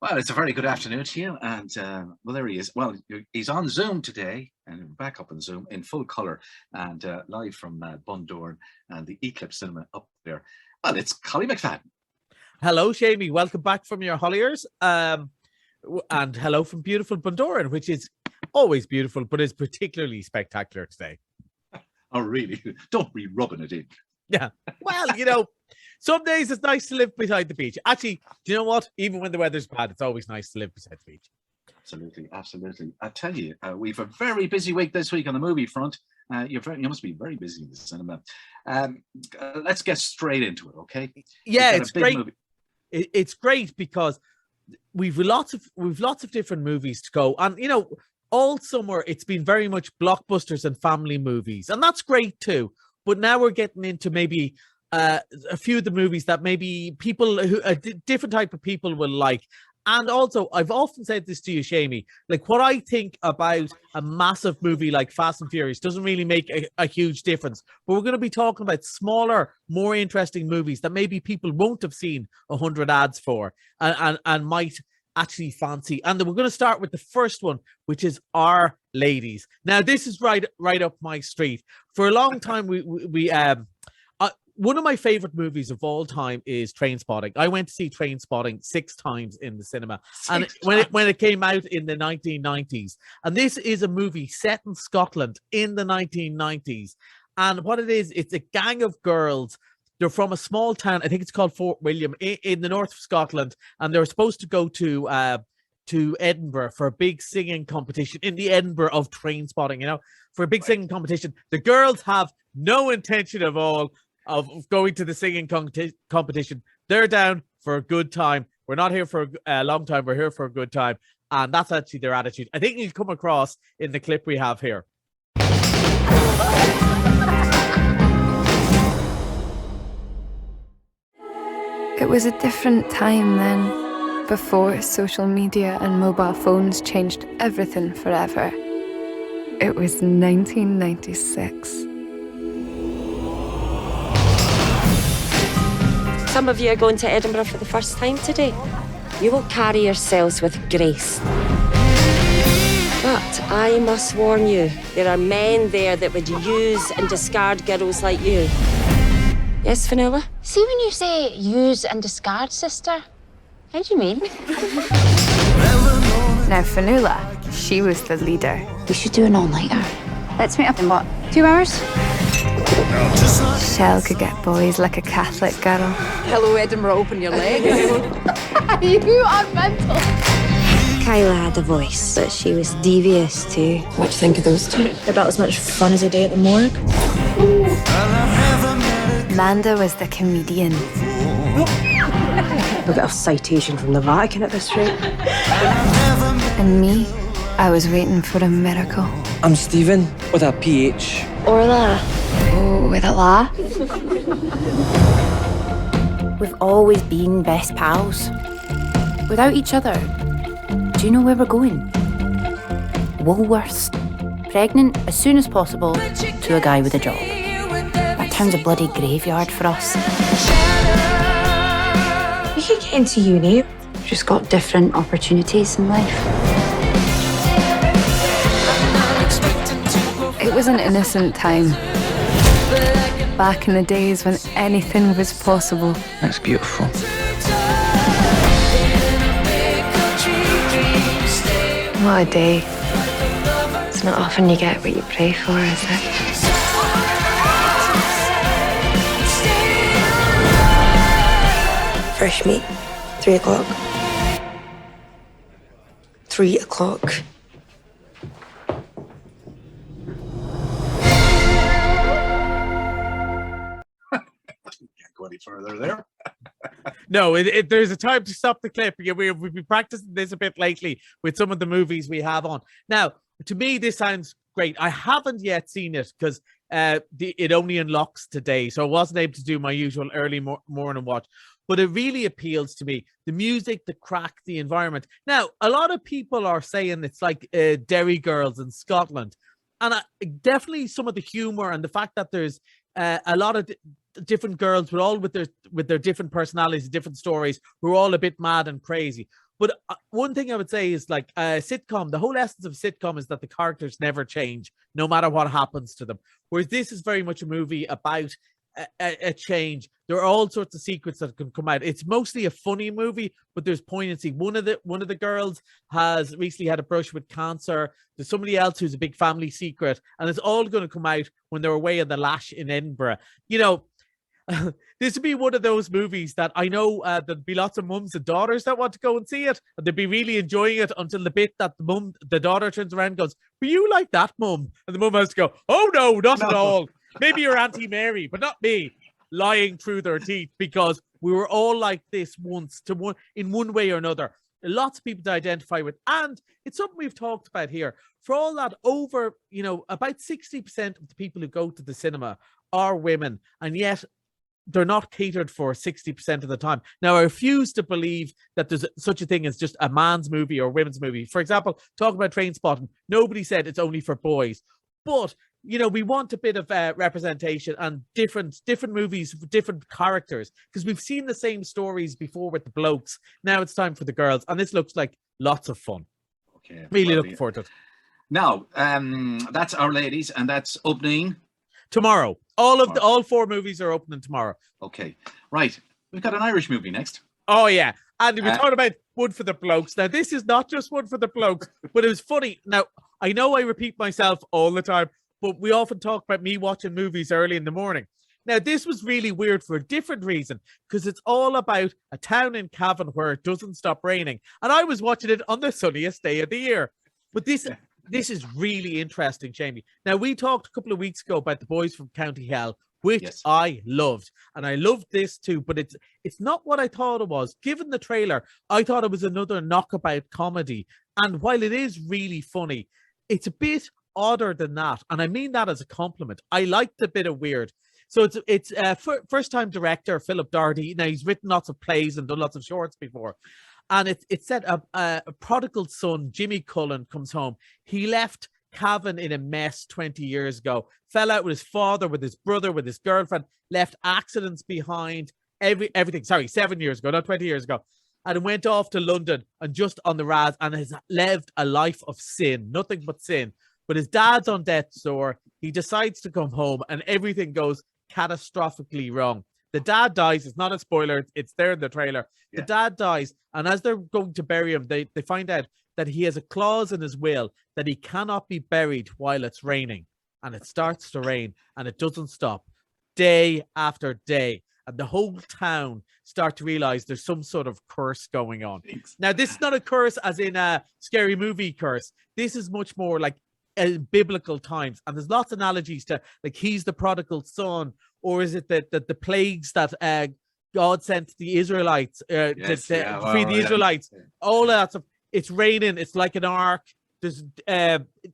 Well, it's a very good afternoon to you. And well, there he is. Well, he's on Zoom today and back up on Zoom in full colour and live from Bundoran and the Eclipse cinema up there. Well, it's Collie McFadden. Hello, Seamie. Welcome back from your holidays. And hello from beautiful Bundoran, which is always beautiful, but is particularly spectacular today. Oh, really? Don't be rubbing it in. Yeah. Well, some days it's nice to live beside the beach. Actually, do you know what? Even when the weather's bad, it's always nice to live beside the beach. Absolutely, absolutely. I tell you, we've a very busy week this week on the movie front. You must be very busy in the cinema. Let's get straight into it, okay? Yeah, it's great. It's great because we've lots of different movies to go, and all summer it's been very much blockbusters and family movies, and that's great too. But now we're getting into maybe a few of the movies that maybe people a different type of people will like. And also, I've often said this to you, Seamie, like what I think about a massive movie like Fast and Furious doesn't really make a huge difference. But we're going to be talking about smaller, more interesting movies that maybe people won't have seen 100 ads for and might actually fancy. And then we're going to start with the first one, which is Our Ladies. Now, this is right up my street. For a long time, we one of my favorite movies of all time is Trainspotting. I went to see Trainspotting 6 times in the cinema, and when it came out in the 1990s. And this is a movie set in Scotland in the 1990s. And what it is, it's a gang of girls. They're from a small town, I think it's called Fort William, in the north of Scotland, and they're supposed to go to Edinburgh for a big singing competition in the Edinburgh of Trainspotting. For a big singing competition. The girls have no intention of going to the singing competition. They're down for a good time. We're not here for a long time. We're here for a good time. And that's actually their attitude. I think you come across in the clip we have here. It was a different time then, before social media and mobile phones changed everything forever. It was 1996. Some of you are going to Edinburgh for the first time today. You will carry yourselves with grace. But I must warn you, there are men there that would use and discard girls like you. Yes, Fionnuala? See, when you say use and discard, sister, how do you mean? Now, Fionnuala, she was the leader. We should do an all-nighter. Let's meet up in what, 2 hours? Shell could get boys like a Catholic girl. Hello, Edinburgh, open your legs. You are mental. Kyla had a voice, but she was devious too. What do you think of those two? About as much fun as a day at the morgue. Manda was the comedian. We'll get a citation from the Vatican at this rate. And me, I was waiting for a miracle. I'm Stephen, with a PH. Orla. Oh, with a la. We've always been best pals. Without each other. Do you know where we're going? Woolworths. Pregnant as soon as possible to a guy with a job. That town's a bloody graveyard for us. We could get into uni. We've just got different opportunities in life. It was an innocent time. Back in the days when anything was possible. That's beautiful. What a day. It's not often you get what you pray for, is it? Fresh meat, 3 o'clock. 3 o'clock. Can't go any further there. No, there's a time to stop the clip. We've been practicing this a bit lately with some of the movies we have on. Now, to me, this sounds great. I haven't yet seen it because it only unlocks today, so I wasn't able to do my usual early morning watch. But it really appeals to me. The music, the crack, the environment. Now, a lot of people are saying it's like Derry Girls in Scotland. And definitely some of the humor and the fact that there's a lot of different girls with their different personalities, different stories, who are all a bit mad and crazy. But one thing I would say is like a sitcom, the whole essence of sitcom is that the characters never change, no matter what happens to them. Whereas this is very much a movie about a change. There are all sorts of secrets that can come out. It's mostly a funny movie, but there's poignancy. One of the girls has recently had a brush with cancer. There's somebody else who's a big family secret, and it's all going to come out when they're away on the lash in Edinburgh. You know, this would be one of those movies that I know there'd be lots of mums and daughters that want to go and see it, and they'd be really enjoying it until the bit that the daughter turns around and goes, "Were you like that, mum?" And the mum has to go, "Oh no, not at all. Maybe you're Auntie Mary, but not me," lying through their teeth, because we were all like this once in one way or another. Lots of people to identify with, and it's something we've talked about here. For all that, over, about 60% of the people who go to the cinema are women, and yet they're not catered for 60% of the time. Now, I refuse to believe that there's such a thing as just a man's movie or a women's movie. For example, talking about Trainspotting, nobody said it's only for boys, but we want a bit of representation and different movies, different characters, because we've seen the same stories before with the blokes. Now it's time for the girls, and this looks like lots of fun. Okay, really looking forward to it. Now, that's Our Ladies, and that's opening tomorrow. All 4 movies are opening tomorrow. Okay, right. We've got an Irish movie next. Oh yeah, and we're talking about one for the blokes. Now, this is not just one for the blokes, but it was funny. Now, I know I repeat myself all the time, but we often talk about me watching movies early in the morning. Now, this was really weird for a different reason, because it's all about a town in Cavan where it doesn't stop raining. And I was watching it on the sunniest day of the year. But this is really interesting, Jamie. Now, we talked a couple of weeks ago about The Boys from County Hell, which I loved. And I loved this too, but it's not what I thought it was. Given the trailer, I thought it was another knockabout comedy. And while it is really funny, it's a bit odder than that, and I mean that as a compliment. I liked a bit of weird. So it's first-time director Philip Doherty. Now, he's written lots of plays and done lots of shorts before, and it's set up a prodigal son, Jimmy Cullen, comes home. He left Cavan in a mess 20 years ago, fell out with his father, with his brother, with his girlfriend, left accidents behind, everything. Sorry, 7 years ago, not 20 years ago. And went off to London and just on the raz, and has lived a life of sin, nothing but sin. But his dad's on death's door. He decides to come home, and everything goes catastrophically wrong. The dad dies. It's not a spoiler. It's there in the trailer. Yeah. The dad dies, and as they're going to bury him, they find out that he has a clause in his will that he cannot be buried while it's raining. And it starts to rain, and it doesn't stop day after day. And the whole town start to realize there's some sort of curse going on. Now, this is not a curse as in a scary movie curse. This is much more like biblical times, and there's lots of analogies to, like, he's the prodigal son, or is it that the plagues that God sent the Israelites to free the Israelites? All that stuff. It's raining. It's like an ark. There's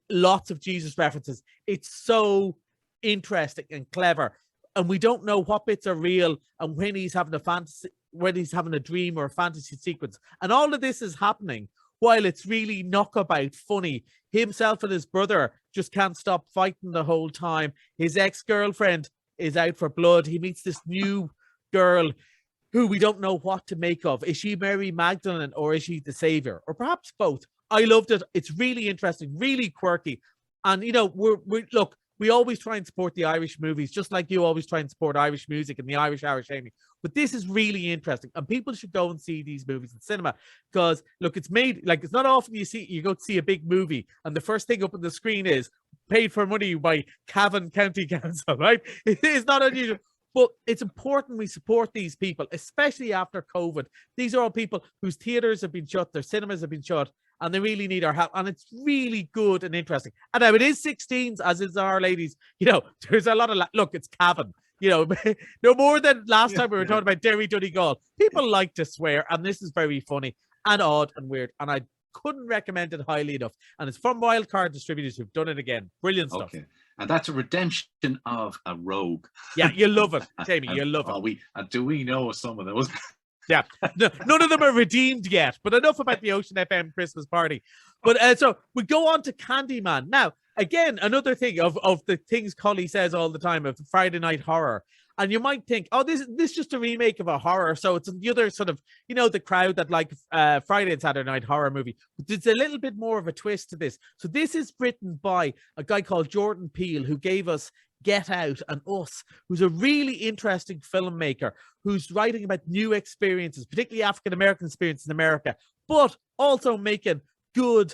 lots of Jesus references. It's so interesting and clever, and we don't know what bits are real and when he's having a fantasy, when he's having a dream or a fantasy sequence, and all of this is happening while it's really knockabout funny. Himself and his brother just can't stop fighting the whole time. His ex-girlfriend is out for blood. He meets this new girl who we don't know what to make of. Is she Mary Magdalene, or is she the savior, or perhaps both? I loved it. It's really interesting, really quirky. And, we always try and support the Irish movies, just like you always try and support Irish music and the Irish Amy. But this is really interesting, and people should go and see these movies in cinema, because look, it's made, like, it's not often you go to see a big movie and the first thing up on the screen is paid for money by Cavan County Council, right? It is not unusual. But it's important we support these people, especially after COVID. These are all people whose theaters have been shut, their cinemas have been shut, and they really need our help. And it's really good and interesting. And now it is 16s, as is Our Ladies. There's a lot of look, it's Cavan. No more than last time we were talking about Derry Donegal. People like to swear, and this is very funny and odd and weird. And I couldn't recommend it highly enough. And it's from Wildcard Distributors, who've done it again. Brilliant stuff. Okay. And that's a redemption of a rogue. Yeah, you'll love it, Jamie. You'll love it. Do we know some of those? Yeah, no, none of them are redeemed yet. But enough about the Ocean FM Christmas party. But so we go on to Candyman. Now, again, another thing of the things Collie says all the time of Friday night horror. And you might think, oh, this is just a remake of a horror. So it's the other sort of, the crowd that like Friday and Saturday night horror movie. But there's a little bit more of a twist to this. So this is written by a guy called Jordan Peele, who gave us Get Out and Us, who's a really interesting filmmaker who's writing about new experiences, particularly African-American experiences in America, but also making good,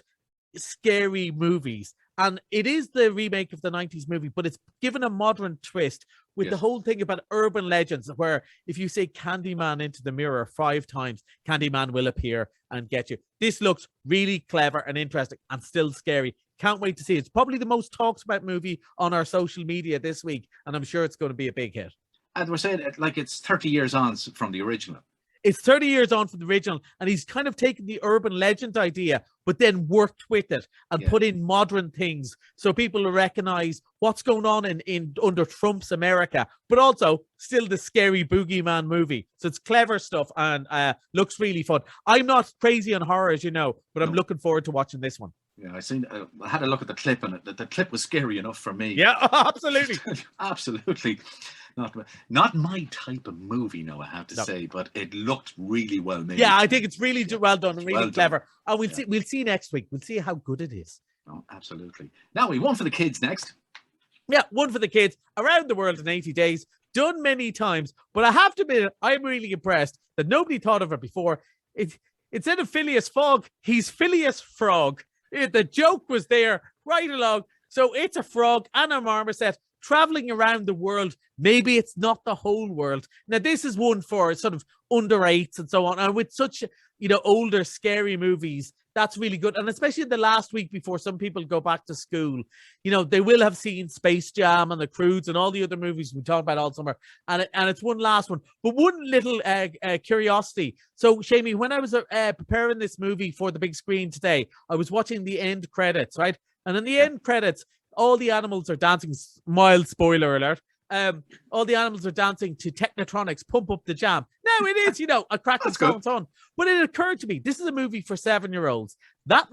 scary movies. And it is the remake of the 90s movie, but it's given a modern twist with the whole thing about urban legends, where if you say Candyman into the mirror 5 times, Candyman will appear and get you. This looks really clever and interesting and still scary. Can't wait to see it. It's probably the most talked about movie on our social media this week, and I'm sure it's going to be a big hit. And we're saying like it's 30 years on from the original. It's 30 years on from the original, and he's kind of taken the urban legend idea, but then worked with it and put in modern things so people will recognize what's going on in under Trump's America, but also still the scary boogeyman movie. So it's clever stuff and looks really fun. I'm not crazy on horror, as you know, but I'm looking forward to watching this one. Yeah, I had a look at the clip, and the clip was scary enough for me. Yeah, absolutely. Absolutely. Not my type of movie, no, I have to say, but it looked really well made. Yeah, I think it's really well done and really Well clever. done. And we'll see next week. We'll see how good it is. Oh, absolutely. Now we one for the kids next. Yeah, one for the kids. Around the World in 80 Days. Done many times. But I have to admit, I'm really impressed that nobody thought of it before. Instead of Phileas Fogg, he's Phileas Frog. The joke was there right along. So it's a frog and a marmoset traveling around the world. Maybe it's not the whole world. Now, this is one for sort of under 8s and so on. And with such, older, scary movies, that's really good. And especially in the last week before some people go back to school, they will have seen Space Jam and The Croods and all the other movies we talked about all summer. And it's one last one. But one little curiosity. So, Shamie, when I was preparing this movie for the big screen today, I was watching the end credits, right? And in the end credits, all the animals are dancing. Mild spoiler alert. All the animals are dancing to Technotronics, Pump Up the Jam. Now it is, a cracking song. But it occurred to me, this is a movie for 7-year-olds. That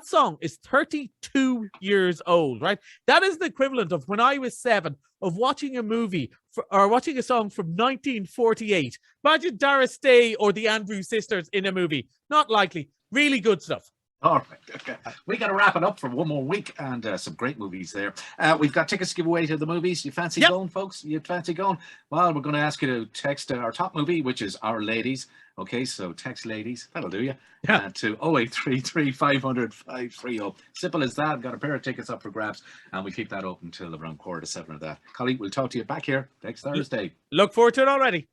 song is 32 years old, right? That is the equivalent of when I was 7 of watching a movie or watching a song from 1948. Imagine Doris Day or the Andrews Sisters in a movie. Not likely. Really good stuff. All right, okay. We got to wrap it up for one more week, and some great movies there. We've got tickets to give away to the movies. You fancy going, folks? You fancy going? Well, we're going to ask you to text our top movie, which is Our Ladies. Okay, so text ladies. That'll do you. To 0833 500 530. Simple as that. Got a pair of tickets up for grabs, and we keep that open until around 6:45 of that. Collie, we'll talk to you back here next Thursday. Look forward to it already.